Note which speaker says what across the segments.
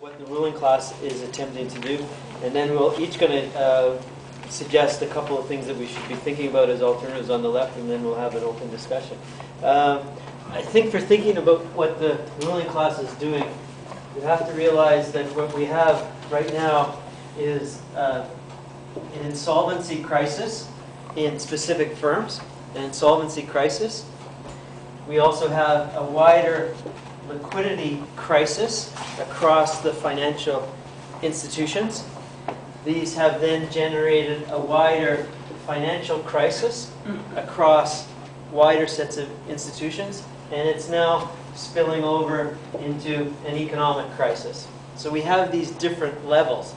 Speaker 1: what the ruling class is attempting to do, and then we're each going to suggest a couple of things that we should be thinking about as alternatives on the left, and then we'll have an open discussion. I think for thinking about what the ruling class is doing, you have to realize that what we have right now is an insolvency crisis in specific firms, an insolvency crisis. We also have a wider liquidity crisis across the financial institutions. These have then generated a wider financial crisis across wider sets of institutions, and it's now spilling over into an economic crisis. So we have these different levels.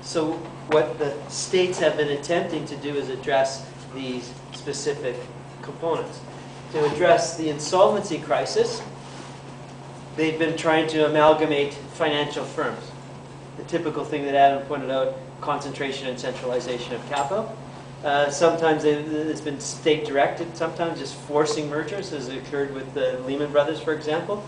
Speaker 1: So what the states have been attempting to do is address these specific components. To address the insolvency crisis, they've been trying to amalgamate financial firms. The typical thing that Adam pointed out, concentration and centralization of capital. Sometimes it's been state-directed, sometimes just forcing mergers, as occurred with the Lehman Brothers, for example.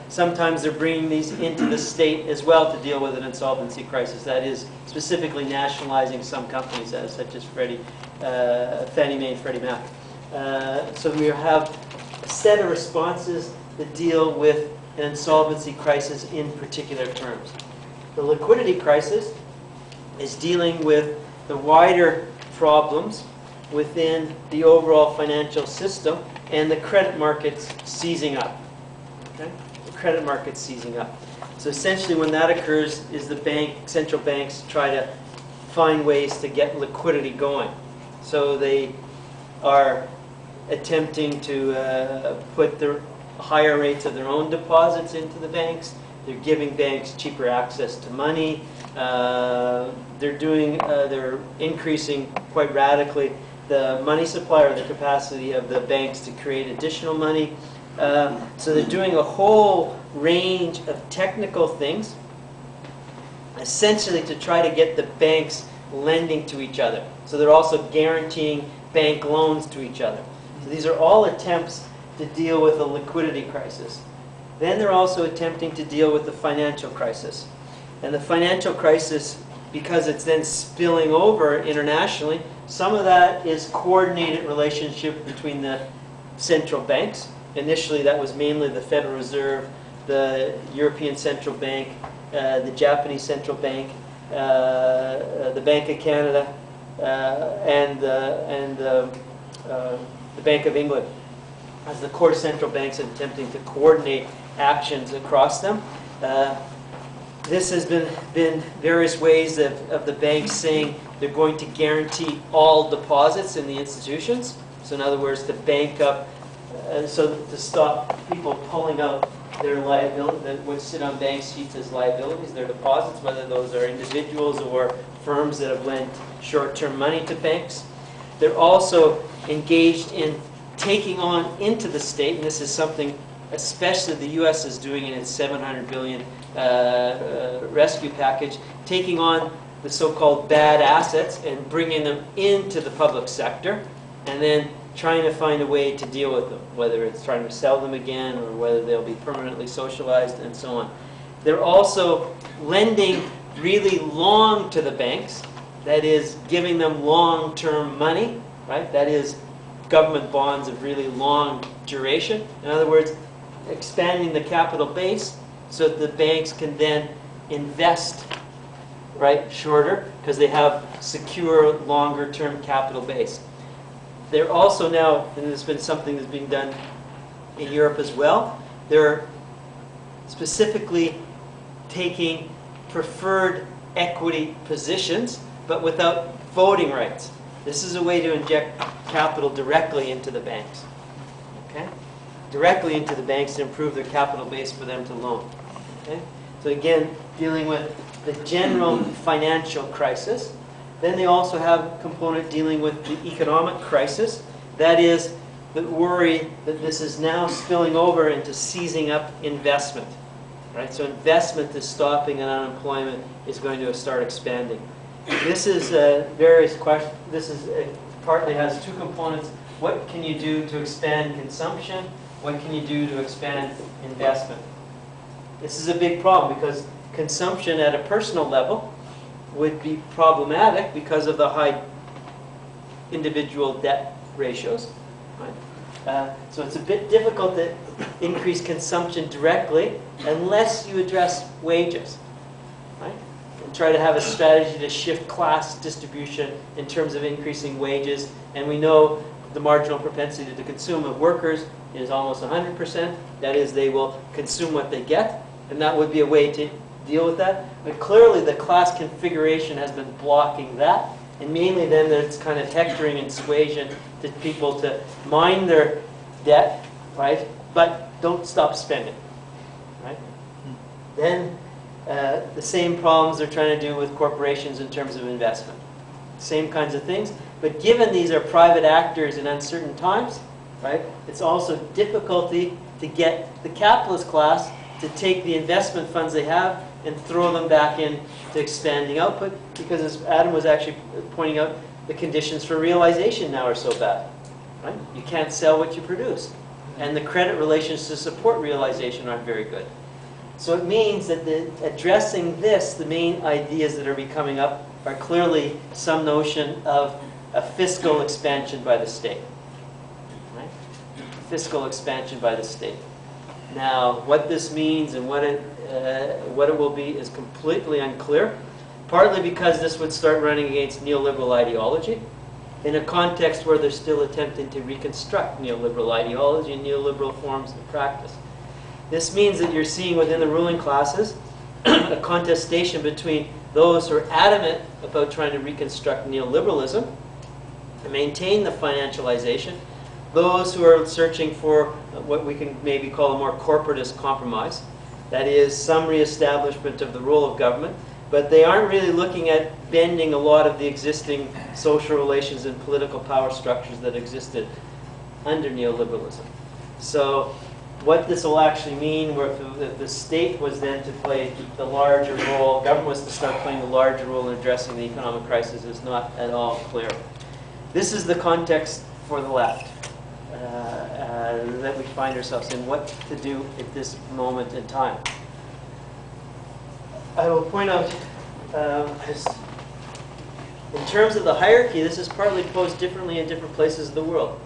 Speaker 1: Sometimes they're bringing these into the state as well to deal with an insolvency crisis. That is, specifically nationalizing some companies, such as Fannie Mae and Freddie Mac. So we have a set of responses that deal with an insolvency crisis in particular terms. The liquidity crisis is dealing with the wider problems within the overall financial system and the credit markets seizing up. Okay? The credit markets seizing up. So essentially when that occurs is the central banks try to find ways to get liquidity going. So they are attempting to put the higher rates of their own deposits into the banks. They're giving banks cheaper access to money. They're increasing quite radically the money supply or the capacity of the banks to create additional money. So they're doing a whole range of technical things, essentially to try to get the banks lending to each other. So they're also guaranteeing bank loans to each other. So these are all attempts to deal with a liquidity crisis. Then they're also attempting to deal with the financial crisis. And the financial crisis, because it's then spilling over internationally, some of that is coordinated relationship between the central banks. Initially, that was mainly the Federal Reserve, the European Central Bank, the Japanese Central Bank, the Bank of Canada, and the Bank of England, as the core central banks attempting to coordinate actions across them. This has been various ways of the banks saying they're going to guarantee all deposits in the institutions. So in other words, to bank up, so to stop people pulling out their liability, that would sit on bank sheets as liabilities, their deposits, whether those are individuals or firms that have lent short-term money to banks. They're also engaged in taking on into the state, and this is something especially the U.S. is doing in its $700 billion rescue package, taking on the so-called bad assets and bringing them into the public sector, and then trying to find a way to deal with them, whether it's trying to sell them again or whether they'll be permanently socialized and so on. They're also lending really long to the banks, that is, giving them long-term money, right? That is, government bonds of really long duration. In other words, expanding the capital base so that the banks can then invest, right, shorter, because they have secure, longer-term capital base. They're also now, and there's been something that's being done in Europe as well, they're specifically taking preferred equity positions, but without voting rights. This is a way to inject capital directly into the banks. Okay? Directly into the banks to improve their capital base for them to loan. Okay? So again, dealing with the general financial crisis. Then they also have a component dealing with the economic crisis. That is the worry that this is now spilling over into seizing up investment. Right? So investment is stopping and unemployment is going to start expanding. This is various questions. This is partly has two components. What can you do to expand consumption? What can you do to expand investment? This is a big problem because consumption at a personal level would be problematic because of the high individual debt ratios. Right? So it's a bit difficult to increase consumption directly unless you address wages. Right? And try to have a strategy to shift class distribution in terms of increasing wages. And we know the marginal propensity to consume of workers is almost 100%. That is, they will consume what they get. And that would be a way to deal with that. But clearly the class configuration has been blocking that. And mainly then there's kind of hectoring and suasion to people to mind their debt, right? But don't stop spending, right? Then the same problems they're trying to do with corporations in terms of investment. Same kinds of things. But given these are private actors in uncertain times, right, it's also difficulty to get the capitalist class to take the investment funds they have and throw them back in to expanding output, because as Adam was actually pointing out, the conditions for realization now are so bad. Right? You can't sell what you produce. And the credit relations to support realization aren't very good. So it means that addressing this, the main ideas that are coming up are clearly some notion of a fiscal expansion by the state. Right? Fiscal expansion by the state. Now, what this means and what it will be is completely unclear, partly because this would start running against neoliberal ideology in a context where they're still attempting to reconstruct neoliberal ideology and neoliberal forms of practice. This means that you're seeing within the ruling classes a contestation between those who are adamant about trying to reconstruct neoliberalism and maintain the financialization, those who are searching for what we can maybe call a more corporatist compromise, that is, some reestablishment of the role of government, but they aren't really looking at bending a lot of the existing social relations and political power structures that existed under neoliberalism. So what this will actually mean, where if the state was then to play the larger role, government was to start playing the larger role in addressing the economic crisis, is not at all clear. This is the context for the left that we find ourselves in, what to do at this moment in time. I will point out, in terms of the hierarchy, this is partly posed differently in different places of the world.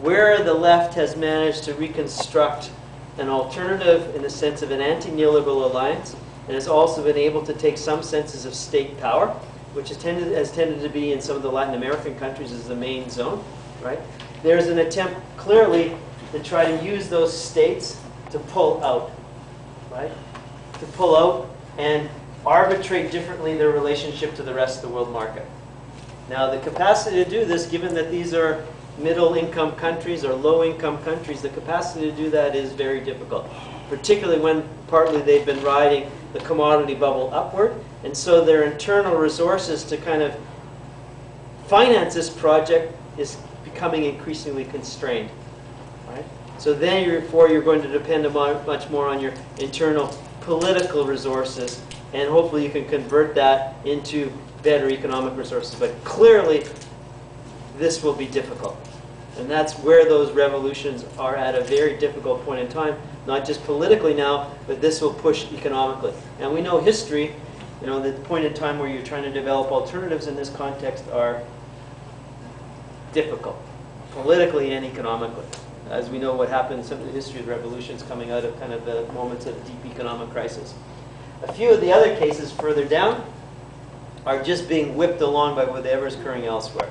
Speaker 1: Where the left has managed to reconstruct an alternative in the sense of an anti-neoliberal alliance, and has also been able to take some senses of state power, which has tended to be in some of the Latin American countries as the main zone, right? There's an attempt clearly to try to use those states to pull out, right? To pull out and arbitrate differently their relationship to the rest of the world market. Now, the capacity to do this, given that these are middle-income countries or low-income countries, the capacity to do that is very difficult, particularly when partly they've been riding the commodity bubble upward, and so their internal resources to kind of finance this project is becoming increasingly constrained. Right? So then you're going to depend much more on your internal political resources, and hopefully you can convert that into better economic resources. But clearly, this will be difficult. And that's where those revolutions are at a very difficult point in time, not just politically now, but this will push economically. And we know history, you know, the point in time where you're trying to develop alternatives in this context are difficult, politically and economically. As we know what happened in some of the history of revolutions coming out of kind of the moments of deep economic crisis. A few of the other cases further down are just being whipped along by whatever is occurring elsewhere.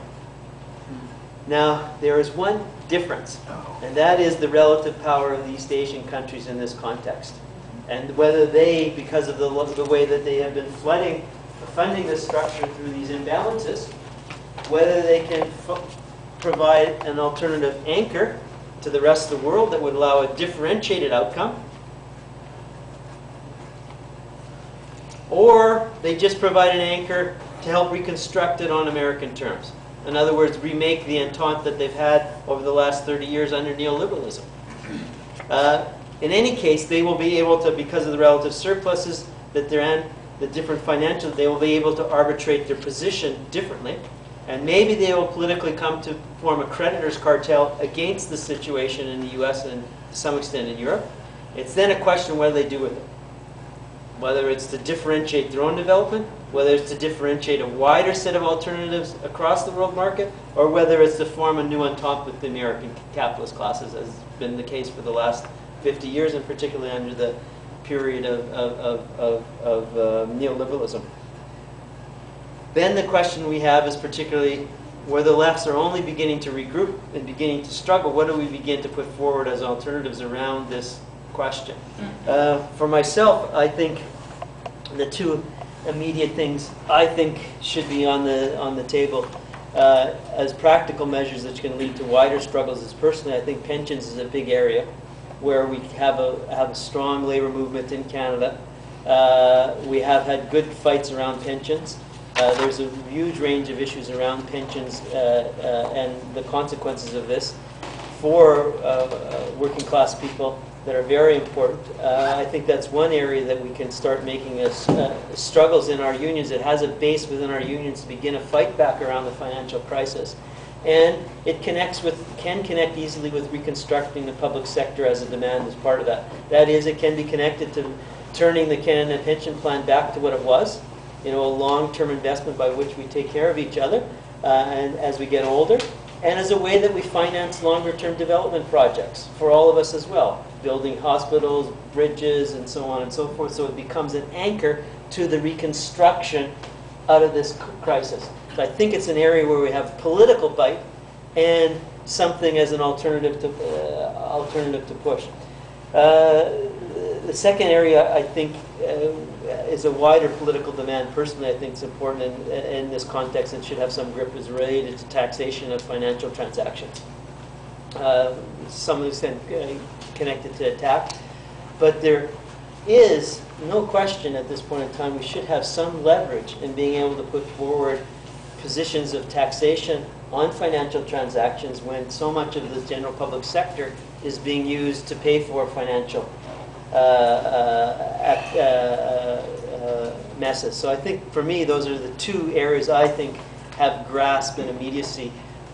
Speaker 1: Now, there is one difference, and that is the relative power of the East Asian countries in this context. And whether they, because of the way that they have been funding this structure through these imbalances, whether they can provide an alternative anchor to the rest of the world that would allow a differentiated outcome, or they just provide an anchor to help reconstruct it on American terms. In other words, remake the entente that they've had over the last 30 years under neoliberalism. In any case, they will be able to, because of the relative surpluses that they're in, the different financial, they will be able to arbitrate their position differently. And maybe they will politically come to form a creditors cartel against the situation in the US and to some extent in Europe. It's then a question of what do they do with it. whether it's to differentiate their own development, whether it's to differentiate a wider set of alternatives across the world market, or whether it's to form a new entente with the American capitalist classes, as has been the case for the last 50 years, and particularly under the period of neoliberalism. Then the question we have is particularly where the lefts are only beginning to regroup and beginning to struggle, what do we begin to put forward as alternatives around this question? For myself, I think the two immediate things I think should be on the table as practical measures that can lead to wider struggles is, personally, I think pensions is a big area where we have a strong labor movement in Canada. We have had good fights around pensions. There's a huge range of issues around pensions and the consequences of this for working class people that are very important. I think that's one area that we can start making struggles in our unions. It has a base within our unions to begin a fight back around the financial crisis. And it can connect easily with reconstructing the public sector as a demand as part of that. That is, it can be connected to turning the Canada Pension Plan back to what it was, a long-term investment by which we take care of each other and as we get older, and as a way that we finance longer-term development projects for all of us as well, building hospitals, bridges, and so on and so forth, so it becomes an anchor to the reconstruction out of this crisis. So I think it's an area where we have political bite and something as an alternative to push. The second area, I think, is a wider political demand. Personally, I think it's important in this context and should have some grip, is related to taxation of financial transactions. Some of these connected to attack. But there is no question at this point in time we should have some leverage in being able to put forward positions of taxation on financial transactions when so much of the general public sector is being used to pay for financial messes. So I think for me those are the two areas I think have grasp and immediacy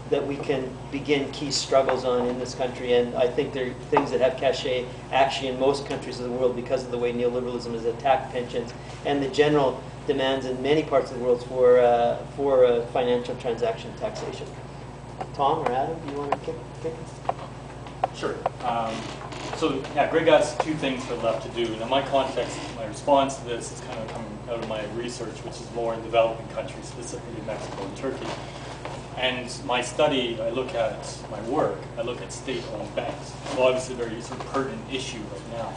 Speaker 1: that we can begin key struggles on in this country, and I think they're things that have cachet actually in most countries of the world because of the way neoliberalism has attacked pensions and the general demands in many parts of the world for financial transaction taxation. Tom or Adam, do you want to kick it?
Speaker 2: Sure. So yeah, Greg asked two things for left to do. And in my context, my response to this is kind of coming out of my research, which is more in developing countries, specifically Mexico and Turkey. And my study, I look at state-owned banks. So obviously a very sort of pertinent issue right now.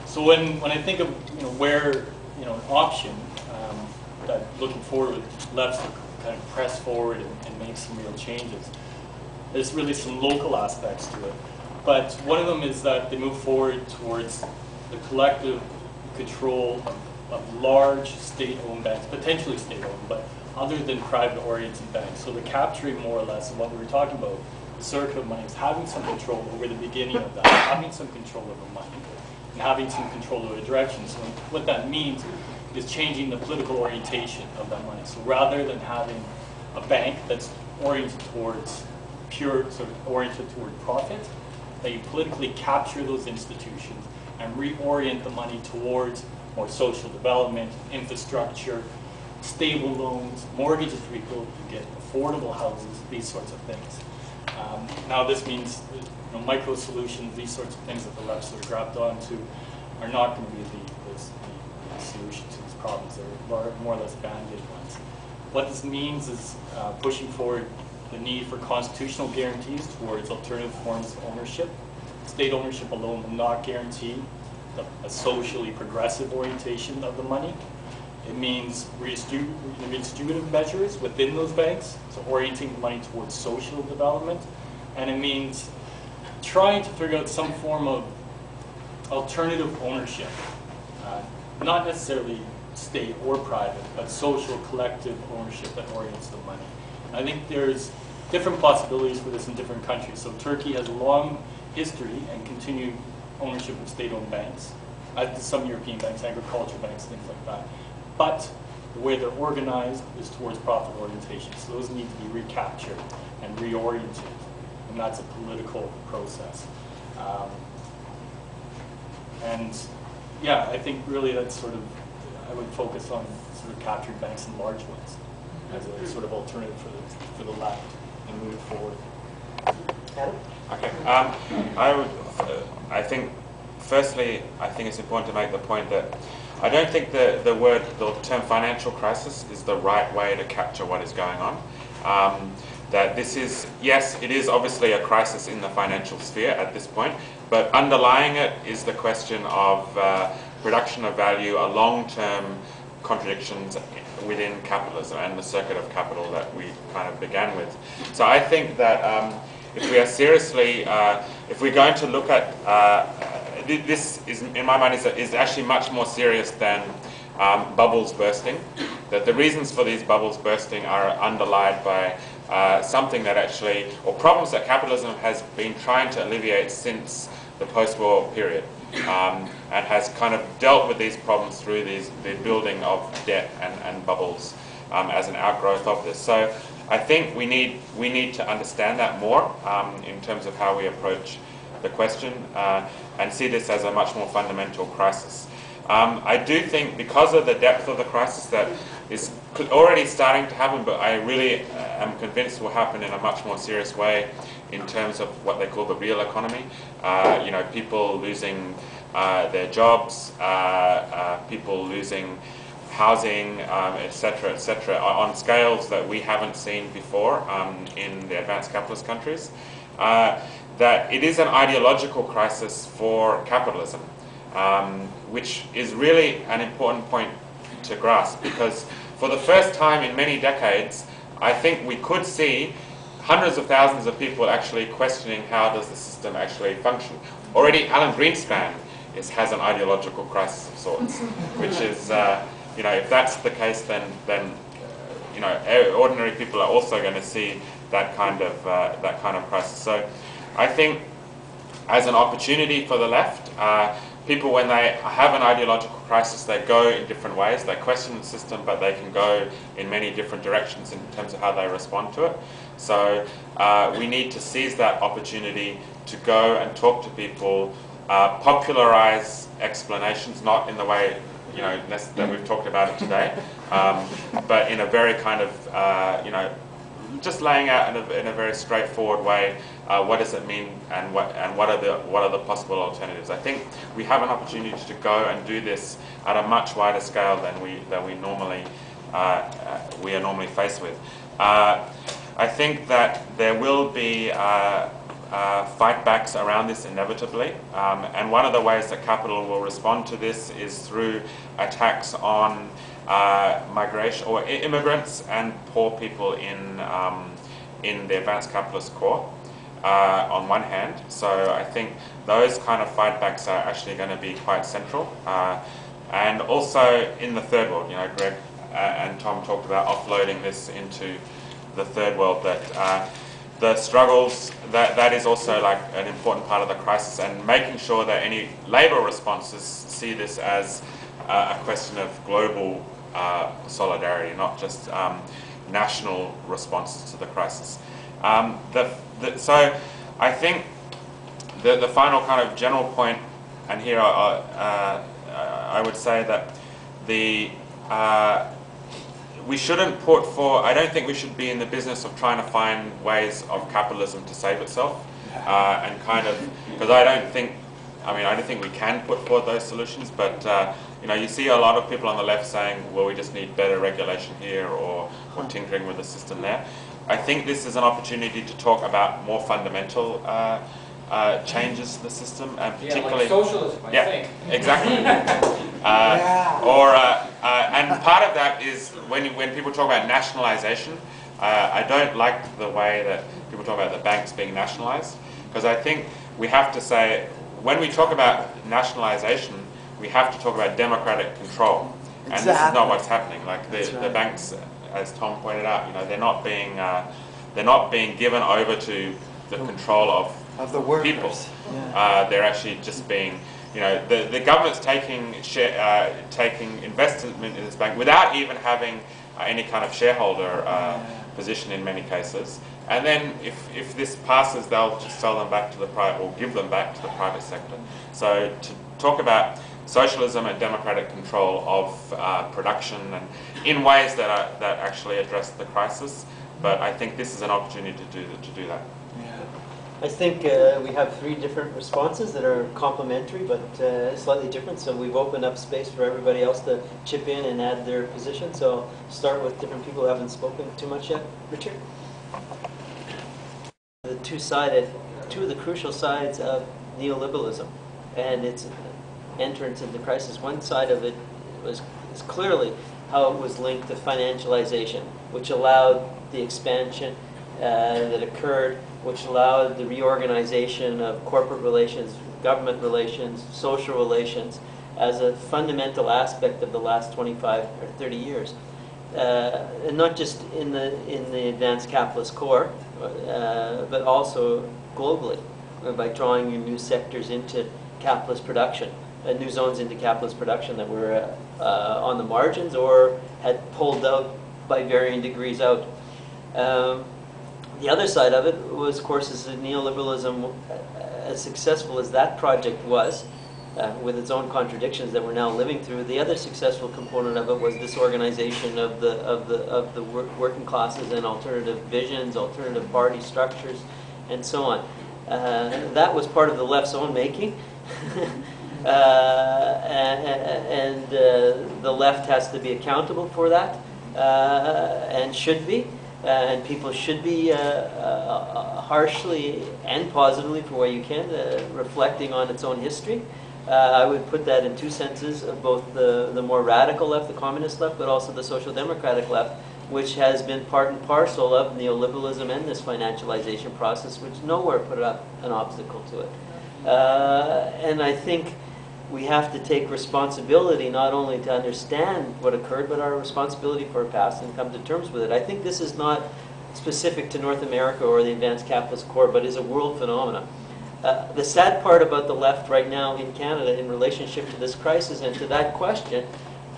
Speaker 2: So when I think of where an option that looking forward left to kind of press forward and make some real changes, there's really some local aspects to it. But one of them is that they move forward towards the collective control of large state-owned banks, potentially state-owned, but other than private-oriented banks. So the capturing more or less of what we were talking about, the circuit of money, is having some control over the beginning of that, having some control over money, and having some control over the direction. So what that means is changing the political orientation of that money. So rather than having a bank that's oriented towards oriented toward profit, that you politically capture those institutions and reorient the money towards more social development, infrastructure, stable loans, mortgages for people to get affordable houses, these sorts of things. Now this means micro solutions, these sorts of things that the left sort of grabbed onto are not going to be the solution to these problems. They're more or less band-aid ones. What this means is pushing forward the need for constitutional guarantees towards alternative forms of ownership. State ownership alone will not guarantee a socially progressive orientation of the money. It means redistributive measures within those banks, so orienting the money towards social development. And it means trying to figure out some form of alternative ownership, not necessarily state or private, but social collective ownership that orients the money. I think there's different possibilities for this in different countries. So Turkey has a long history and continued ownership of state-owned banks, as do some European banks, agriculture banks, things like that. But the way they're organized is towards profit orientation. So those need to be recaptured and reoriented, and that's a political process. And yeah, I think really that's sort of, I would focus on sort of capturing banks in large ways as a sort of alternative for the left and move forward.
Speaker 1: Adam?
Speaker 3: Okay. I think, firstly, I think it's important to make the point that I don't think the term financial crisis is the right way to capture what is going on. That this is, yes, it is obviously a crisis in the financial sphere at this point, but underlying it is the question of production of value, a long-term contradictions within capitalism and the circuit of capital that we kind of began with. So I think that if we are seriously, if we're going to look at, this is, in my mind, is actually much more serious than bubbles bursting. That the reasons for these bubbles bursting are underlined by something that actually, or problems that capitalism has been trying to alleviate since the post-war period, and has kind of dealt with these problems through the building of debt and bubbles as an outgrowth of this. So I think we need to understand that more in terms of how we approach the question and see this as a much more fundamental crisis. I do think because of the depth of the crisis that is already starting to happen, but I really am convinced will happen in a much more serious way in terms of what they call the real economy. You know, people losing their jobs, people losing housing, etc., on scales that we haven't seen before in the advanced capitalist countries. That it is an ideological crisis for capitalism, which is really an important point to grasp, because for the first time in many decades, I think we could see hundreds of thousands of people actually questioning how does the system actually function. Already Alan Greenspan has an ideological crisis of sorts, which is, you know, if that's the case, then you know, ordinary people are also going to see that kind of crisis. So I think as an opportunity for the left, people, when they have an ideological crisis, they go in different ways. They question the system, but they can go in many different directions in terms of how they respond to it. So we need to seize that opportunity to go and talk to people, popularize explanations, not in the way, you know, that we've talked about it today, but in a very kind of, you know, just laying out in a very straightforward way what does it mean and what are the possible alternatives. I think we have an opportunity to go and do this at a much wider scale than we normally are normally faced with. I think that there will be fightbacks around this inevitably, and one of the ways that capital will respond to this is through attacks on migration or immigrants and poor people in the advanced capitalist core on one hand. So I think those kind of fightbacks are actually going to be quite central, and also in the third world. You know, Greg and Tom talked about offloading this into the third world, that the struggles, that is also like an important part of the crisis, and making sure that any labour responses see this as a question of global solidarity, not just national responses to the crisis. So I think the final kind of general point, and here I would say that we shouldn't put forward, I don't think we should be in the business of trying to find ways of capitalism to save itself, and kind of, because I don't think we can put forward those solutions, but you know, you see a lot of people on the left saying, well, we just need better regulation here, or tinkering with the system there. I think this is an opportunity to talk about more fundamental changes to the system, and particularly,
Speaker 4: like socialism, I think.
Speaker 3: Exactly. And part of that is when people talk about nationalization, I don't like the way that people talk about the banks being nationalized, because I think we have to say, when we talk about nationalization, we have to talk about democratic control, and this is not what's happening. Like the banks, as Tom pointed out, you know, they're not being given over to the control of the workers. People. Yeah. They're actually just being, you know, the government's taking investment in this bank without even having any kind of shareholder position in many cases. And then if this passes, they'll just sell them back to the private, or give them back to the private sector. So to talk about socialism and democratic control of production, and in ways that actually address the crisis. But I think this is an opportunity to do that.
Speaker 2: Yeah.
Speaker 1: I think we have 3 different responses that are complementary but slightly different, so we've opened up space for everybody else to chip in and add their position. So I'll start with different people who haven't spoken too much yet. Richard? The two of the crucial sides of neoliberalism and its entrance into crisis. One side of it is clearly how it was linked to financialization, which allowed the expansion that occurred, which allowed the reorganization of corporate relations, government relations, social relations, as a fundamental aspect of the last 25 or 30 years. And not just in the advanced capitalist core, but also globally, by drawing new sectors into capitalist production, new zones into capitalist production that were on the margins or had pulled out by varying degrees out. The other side of it was, of course, is that neoliberalism, as successful as that project was, with its own contradictions that we're now living through, the other successful component of it was this organization of the working classes and alternative visions, alternative party structures, and so on. That was part of the left's own making. And the left has to be accountable for that, and should be. And people should be harshly and positively, for what you can, reflecting on its own history. I would put that in 2 senses, of both the more radical left, the communist left, but also the social democratic left, which has been part and parcel of neoliberalism and this financialization process, which nowhere put up an obstacle to it. And I think we have to take responsibility not only to understand what occurred, but our responsibility for our past and come to terms with it. I think this is not specific to North America or the advanced capitalist core, but is a world phenomenon. The sad part about the left right now in Canada in relationship to this crisis and to that question,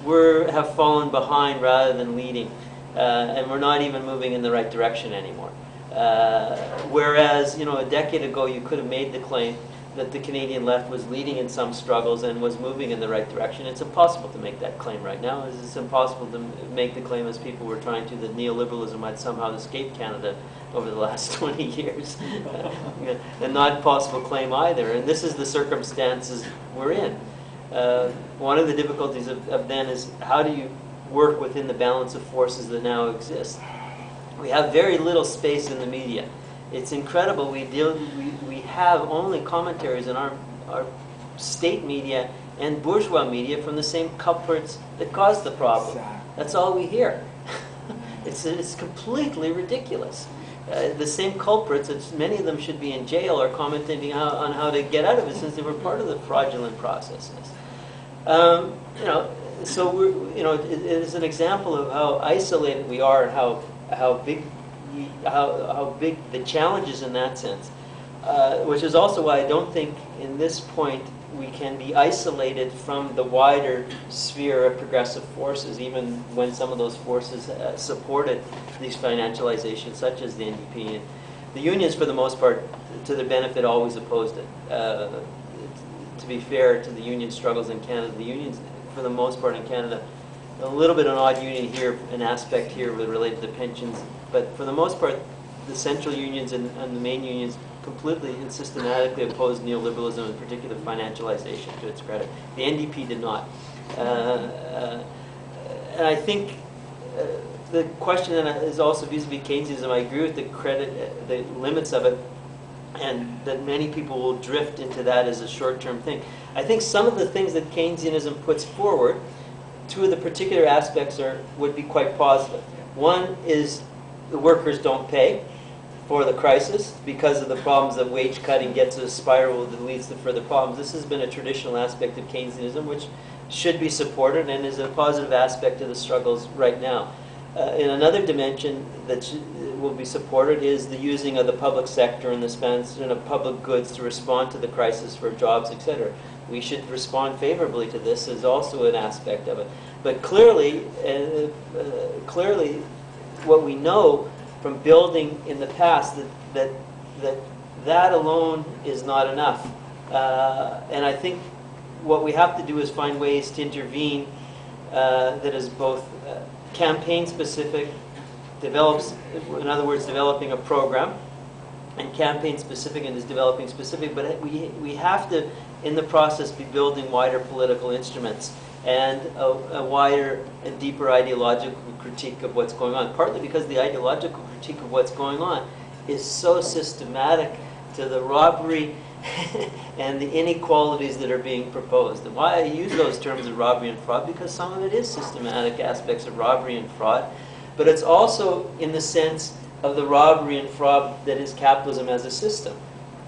Speaker 1: we have fallen behind rather than leading. And we're not even moving in the right direction anymore. Whereas, a decade ago you could have made the claim that the Canadian left was leading in some struggles and was moving in the right direction. It's impossible to make that claim right now. It's impossible to make the claim, as people were trying to, that neoliberalism had somehow escaped Canada over the last 20 years. And not a possible claim either. And this is the circumstances we're in. One of the difficulties of then is, how do you work within the balance of forces that now exist? We have very little space in the media. It's incredible. We have only commentaries in our state media and bourgeois media from the same culprits that caused the problem. That's all we hear. It's completely ridiculous. The same culprits, many of them should be in jail, are commenting on how to get out of it, since they were part of the fraudulent processes. So it is an example of how isolated we are and how big the challenge is in that sense, which is also why I don't think in this point we can be isolated from the wider sphere of progressive forces, even when some of those forces supported these financializations, such as the NDP. And the unions, for the most part, to their benefit, always opposed it. To be fair to the union struggles in Canada, the unions, for the most part in Canada, a little bit an odd union here, an aspect here related to pensions, but for the most part, the central unions and the main unions completely and systematically opposed neoliberalism, in particular financialization, to its credit. The NDP did not. And I think the question then is also vis-a-vis Keynesianism. I agree with the limits of it, and that many people will drift into that as a short-term thing. I think some of the things that Keynesianism puts forward, 2 of the particular aspects would be quite positive. One is the workers don't pay for the crisis because of the problems that wage cutting gets a spiral that leads to further problems. This has been a traditional aspect of Keynesianism, which should be supported and is a positive aspect of the struggles right now. In another dimension that will be supported is the using of the public sector and the expansion of public goods to respond to the crisis for jobs, etc. We should respond favorably to this as also an aspect of it. But clearly, what we know from building in the past, that alone is not enough. And I think what we have to do is find ways to intervene that is both campaign specific, develops, in other words, developing a program, and campaign specific and is developing specific, but we have to, in the process, be building wider political instruments and a wider and deeper ideological critique of what's going on, partly because the ideological critique of what's going on is so systematic to the robbery and the inequalities that are being proposed. And why I use those terms of robbery and fraud, because some of it is systematic aspects of robbery and fraud, but it's also in the sense of the robbery and fraud that is capitalism as a system.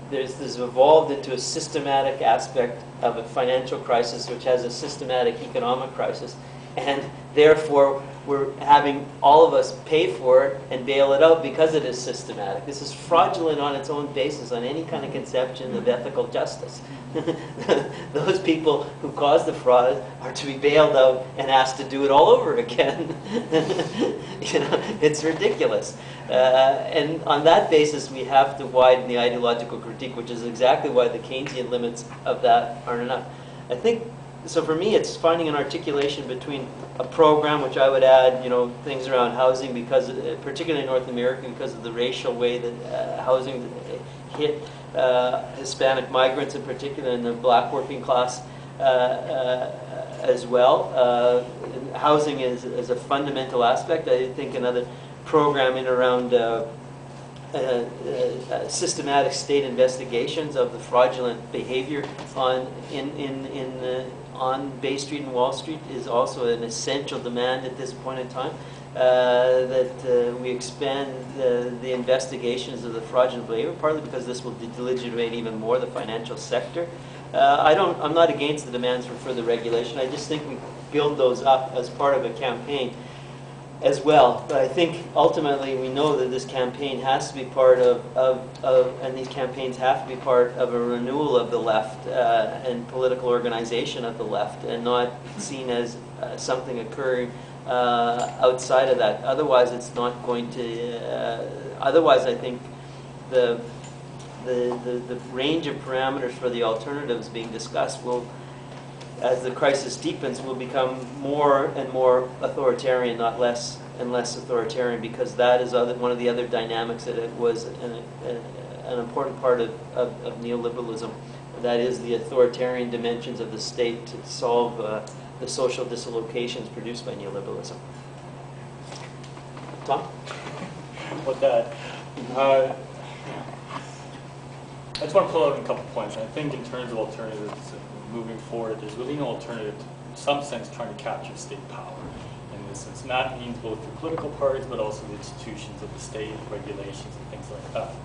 Speaker 1: There's evolved into a systematic aspect of a financial crisis which has a systematic economic crisis, and therefore we're having all of us pay for it and bail it out because it is systematic. This is fraudulent on its own basis, on any kind of conception of ethical justice. Those people who caused the fraud are to be bailed out and asked to do it all over again. It's ridiculous. And on that basis, we have to widen the ideological critique, which is exactly why the Keynesian limits of that aren't enough. I think, so for me, it's finding an articulation between a program, which I would add, things around housing, because particularly in North America, because of the racial way that housing hit Hispanic migrants in particular, and the black working class as well. Housing is a fundamental aspect. I think another programming around systematic state investigations of the fraudulent behavior on Bay Street and Wall Street is also an essential demand at this point in time. That we expand the investigations of the fraudulent behavior, partly because this will delegitimate even more the financial sector. I'm not against the demands for further regulation. I just think we build those up as part of a campaign as well. But I think ultimately we know that this campaign has to be part and these campaigns have to be part of a renewal of the left and political organization of the left, and not seen as something occurring outside of that. Otherwise, it's not going to. Otherwise, I think the range of parameters for the alternatives being discussed will, as the crisis deepens, will become more and more authoritarian, not less and less authoritarian, because that is one of the other dynamics that it was an important part of neoliberalism. That is the authoritarian dimensions of the state to solve the social dislocations produced by neoliberalism. Tom?
Speaker 2: About that, I just want to pull out a couple points. I think in terms of alternatives moving forward, there's really no alternative to, in some sense, trying to capture state power in this sense. And that means both through political parties, but also the institutions of the state, regulations, and things like that.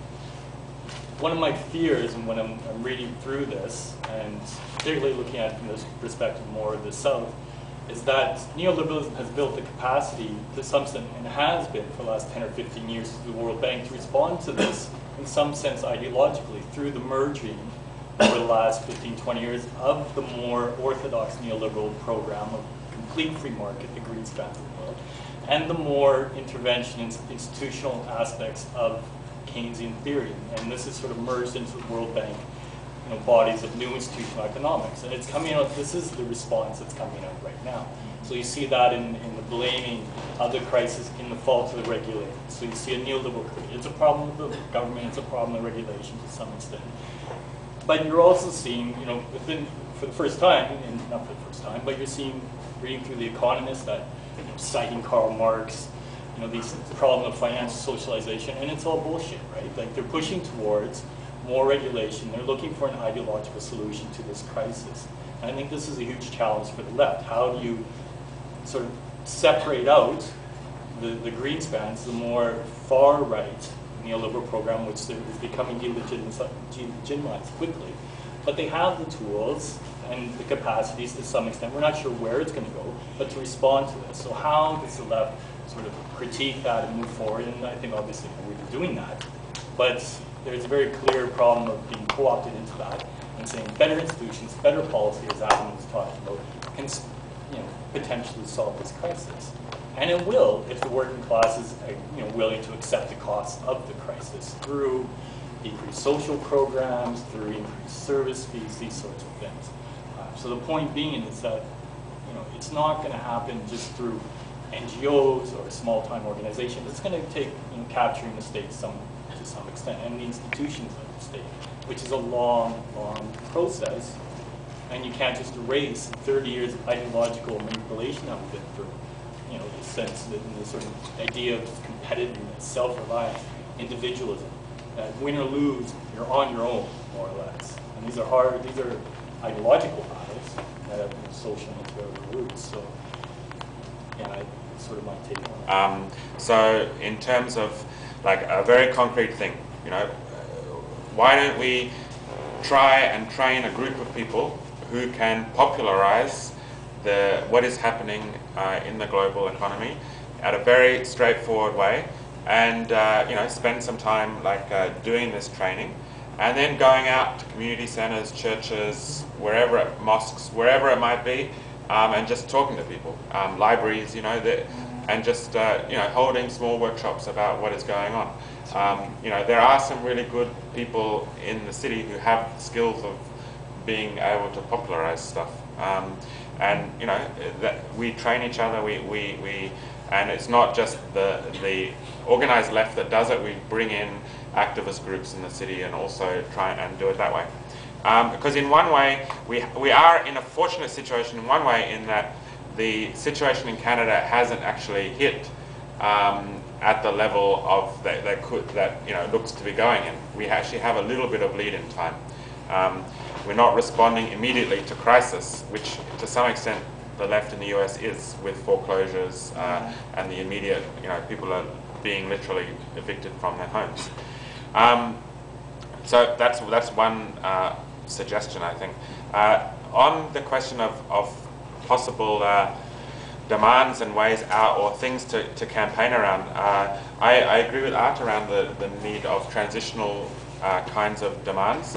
Speaker 2: One of my fears, and when I'm reading through this, and particularly looking at it from this perspective more of the South, is that neoliberalism has built the capacity to some extent, and has been for the last 10 or 15 years through the World Bank, to respond to this in some sense ideologically through the merging over the last 15, 20 years of the more orthodox neoliberal program of complete free market, the Greenspan of the world, and the more intervention in institutional aspects of Keynesian theory. And this is sort of merged into the World Bank bodies of new institutional economics. And it's coming out, this is the response that's coming out right now. So you see that in the blaming of the crisis in the fault of the regulators. So you see a neoliberal critique. It's a problem with the government, it's a problem with regulation to some extent. But you're also seeing, for the first time, and not for the first time, but you're seeing, reading through The Economist, that citing Karl Marx, these problem of financial socialization, and it's all bullshit, right? Like, they're pushing towards more regulation. They're looking for an ideological solution to this crisis. And I think this is a huge challenge for the left. How do you sort of separate out the Greenspans, the more far-right neoliberal program, which is becoming delegitimized quickly. But they have the tools and the capacities to some extent. We're not sure where it's going to go, but to respond to this. So how does the left sort of critique that and move forward? And I think obviously we're doing that. But there's a very clear problem of being co-opted into that and saying better institutions, better policy, as Adam was talking about, can potentially solve this crisis. And it will if the working class is willing to accept the costs of the crisis through increased social programs, through increased service fees, these sorts of things. So the point being is that it's not going to happen just through NGOs or small-time organizations. It's going to take capturing the state to some extent, and the institutions of the state, which is a long, long process. And you can't just erase 30 years of ideological manipulation of it for, the sense that the sort of idea of competitiveness, self-reliance, individualism. That win or lose, you're on your own, more or less. And these are hard. These are ideological battles that have social and material roots. So, yeah, that's sort of my take on it.
Speaker 3: So, in terms of like a very concrete thing, why don't we try and train a group of people who can popularize what is happening in the global economy at a very straightforward way, and spend some time doing this training, and then going out to community centers, churches, mosques, wherever it might be, and just talking to people, libraries, and just holding small workshops about what is going on. There are some really good people in the city who have the skills of being able to popularize stuff, and that we train each other. And it's not just the organized left that does it. We bring in activist groups in the city and also try and do it that way. Because in one way, we are in a fortunate situation in one way, in that the situation in Canada hasn't actually hit at the level of that looks to be going in. We actually have a little bit of lead in time. We're not responding immediately to crisis, which to some extent the left in the US is, with foreclosures and the immediate, people are being literally evicted from their homes. So that's one suggestion, I think. On the question of possible demands and ways out, or things to campaign around, I agree with Art around the need of transitional kinds of demands.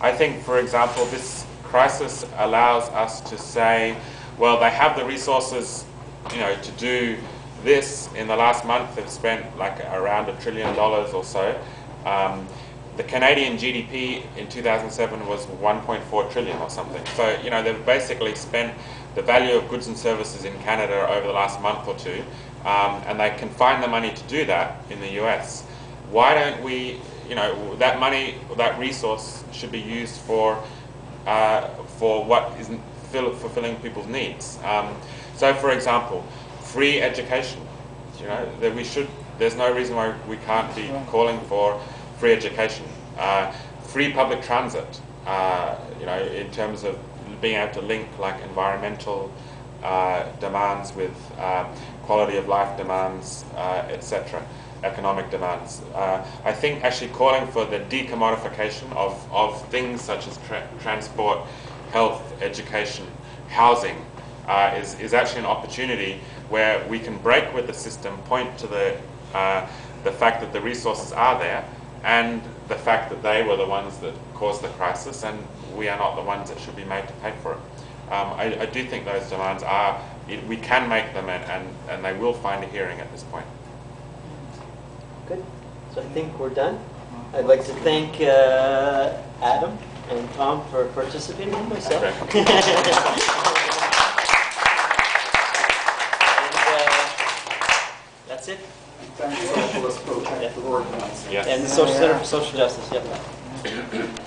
Speaker 3: I think, for example, this crisis allows us to say, well, they have the resources, to do this. In the last month, they've spent around $1 trillion or so. The Canadian GDP in 2007 was 1.4 trillion or something. So, they've basically spent the value of goods and services in Canada over the last month or two, and they can find the money to do that in the US. Why don't we, that money, that resource should be used for what is fulfilling people's needs. So, for example, free education. There's no reason why we can't be calling for free education. Free public transit, in terms of being able to link environmental demands with quality of life demands, etc., economic demands. I think actually calling for the decommodification of things such as transport, health, education, housing is actually an opportunity where we can break with the system, point to the fact that the resources are there, and the fact that they were the ones that caused the crisis, and we are not the ones that should be made to pay for it. I do think those demands we can make them, and they will find a hearing at this point.
Speaker 1: Good. So I think we're done. I'd like to thank Adam and Tom for participating, and myself.
Speaker 3: Okay.
Speaker 1: That's it.
Speaker 4: Thanks, Socialist, for organizing.
Speaker 3: Yes.
Speaker 1: And the Social Center for Social Justice. Yep.